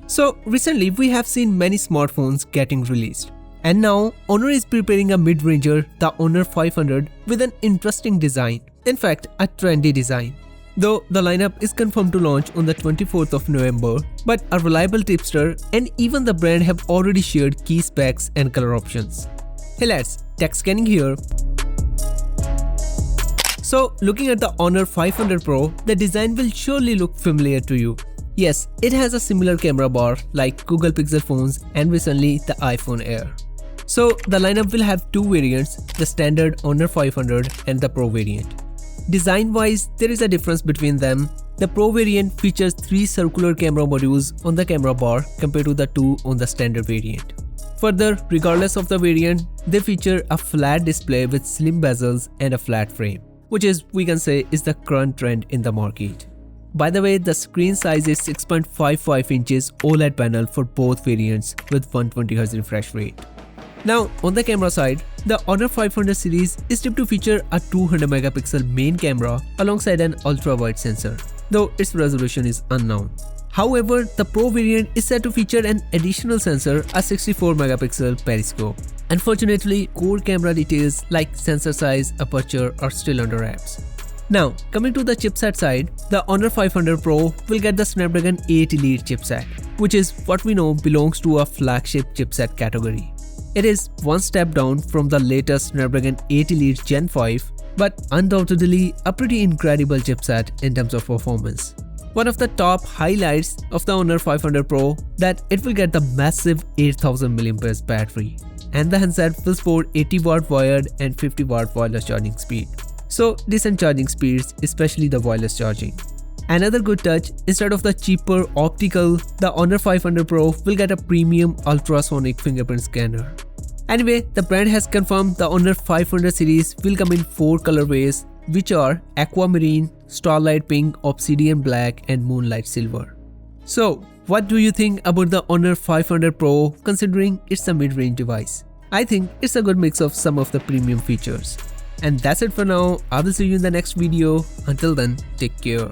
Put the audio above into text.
So recently we have seen many smartphones getting released. And now Honor is preparing a mid-ranger, the Honor 500, with an interesting design. In fact, a trendy design. Though the lineup is confirmed to launch on the 24th of November, but a reliable tipster and even the brand have already shared key specs and color options. Hey lads, TechScanning here. So looking at the Honor 500 Pro, the design will surely look familiar to you. Yes, it has a similar camera bar like Google Pixel phones and recently the iPhone Air. So the lineup will have two variants, the standard Honor 500 and the Pro variant. Design-wise, there is a difference between them. The Pro variant features 3 circular camera modules on the camera bar compared to the 2 on the standard variant. Further, regardless of the variant, they feature a flat display with slim bezels and a flat frame, which we can say is the current trend in the market. By the way, the screen size is 6.55 inches OLED panel for both variants with 120Hz refresh rate. Now, on the camera side, the Honor 500 series is tipped to feature a 200 megapixel main camera alongside an ultra-wide sensor, though its resolution is unknown. However, the Pro variant is said to feature an additional sensor, a 64 megapixel periscope. Unfortunately, core camera details like sensor size, aperture are still under wraps. Now, coming to the chipset side, the Honor 500 Pro will get the Snapdragon 8 Elite chipset, which is what we know belongs to a flagship chipset category. It is one step down from the latest Snapdragon 8 Elite Gen 5, but undoubtedly a pretty incredible chipset in terms of performance. One of the top highlights of the Honor 500 Pro that it will get the massive 8000 mAh battery, and the handset will support 80W wired and 50W wireless charging speed. So decent charging speeds, especially the wireless charging. Another good touch, instead of the cheaper optical, the Honor 500 Pro will get a premium ultrasonic fingerprint scanner. Anyway, the brand has confirmed the Honor 500 series will come in 4 colorways, which are Aquamarine, Starlight Pink, Obsidian Black and Moonlight Silver. So, what do you think about the Honor 500 Pro considering it's a mid-range device? I think it's a good mix of some of the premium features. And that's it for now. I will see you in the next video. Until then, take care.